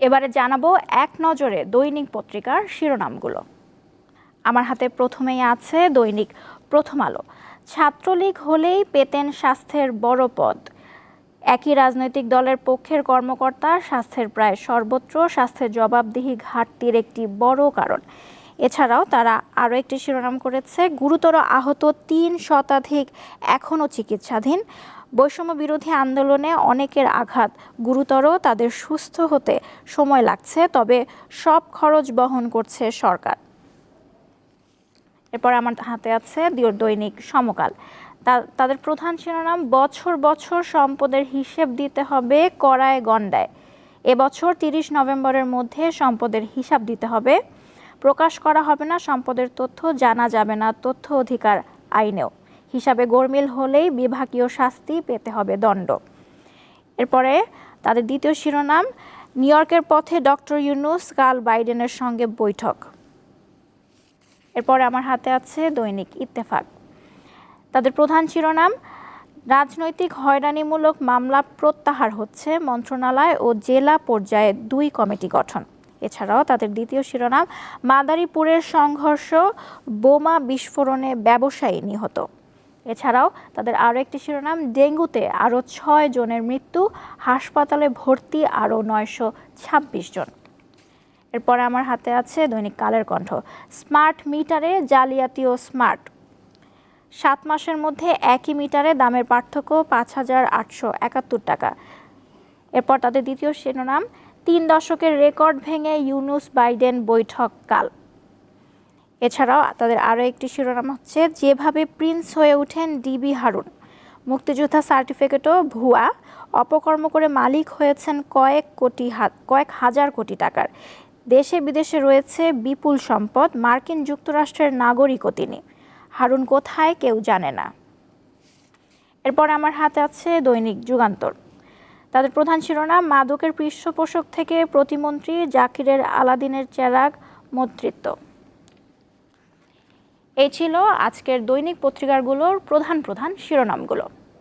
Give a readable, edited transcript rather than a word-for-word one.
এবারে জানাবো এক নজরে দৈনিক পত্রিকার শিরোনামগুলো। আমার হাতে প্রথমেই আছে দৈনিক প্রথম আলো। ছাত্রলীগ হলেই পেতেন স্বাস্থ্যের বড় পদ। একই রাজনৈতিক দলের পক্ষের কর্মকর্তা স্বাস্থ্যের প্রায় সর্বত্র স্বাস্থ্যের জবাবদিহি ঘাটতির একটি বড় কারণ। এছাড়াও তারা আরও একটি শিরোনাম করেছে, গুরুতর আহত ৩ শতাধিক এখনও চিকিৎসাধীন। বৈষম্য বিরোধী আন্দোলনে অনেকের আঘাত গুরুতর, তাদের সুস্থ হতে সময় লাগছে, তবে সব খরচ বহন করছে সরকার। এরপর আমার হাতে আছে দৈনিক সমকাল। তাদের প্রধান শিরোনাম, বছর বছর সম্পদের হিসেব দিতে হবে কড়ায় গণ্ডায়। এবছর ৩০ নভেম্বরের মধ্যে সম্পদের হিসাব দিতে হবে। প্রকাশ করা হবে না সম্পদের তথ্য, জানা যাবে না তথ্য অধিকার আইনেও। হিসাবে গরমিল হলেই বিভাগীয় শাস্তি পেতে হবে দণ্ড। এরপরে তাদের দ্বিতীয় শিরোনাম, নিউ ইয়র্কের পথে ডক্টর ইউনূস, কাল বাইডেনের সঙ্গে বৈঠক। এরপরে আমার হাতে আছে দৈনিক ইত্তেফাক। তাদের প্রধান শিরোনাম, রাজনৈতিক হয়রানিমূলক মামলা প্রত্যাহার হচ্ছে, মন্ত্রণালয় ও জেলা পর্যায়ে 2 কমিটি গঠন। এছাড়াও তাদের দ্বিতীয় শিরোনাম, মাদারীপুরের সংঘর্ষ, বোমা বিস্ফোরণে ব্যবসায়ী নিহত। এছাড়াও তাদের আরও একটি শিরোনাম, ডেঙ্গুতে আরও 6 জনের মৃত্যু, হাসপাতালে ভর্তি আরও 926 জন। এরপরে আমার হাতে আছে দৈনিক কালের কণ্ঠ। স্মার্ট মিটারে জালিয়াতি ও স্মার্ট। 7 মাসের মধ্যে একই মিটারে দামের পার্থক্য 5,871 টাকা। এরপর তাদের দ্বিতীয় শিরোনাম, 3 দশকের রেকর্ড ভেঙে ইউনূস বাইডেন বৈঠক কাল। এছাড়াও তাদের আরও একটি শিরোনাম হচ্ছে, যেভাবে প্রিন্স হয়ে ওঠেন ডিবি হারুন, মুক্তিযোদ্ধা সার্টিফিকেটও ভুয়া, অপকর্ম করে মালিক হয়েছেন কয়েক হাজার কোটি টাকার। দেশে বিদেশে রয়েছে বিপুল সম্পদ, মার্কিন যুক্তরাষ্ট্রের নাগরিকও তিনি। হারুন কোথায় কেউ জানে না। এরপর আমার হাতে আছে দৈনিক যুগান্তর। তাদের প্রধান শিরোনাম, মাদকের পৃষ্ঠপোষক থেকে প্রতিমন্ত্রী জাকিরের আলাদিনের চেরাগ মন্ত্রিত্ব। এই ছিল আজকের দৈনিক পত্রিকাগুলোর প্রধান শিরোনামগুলো।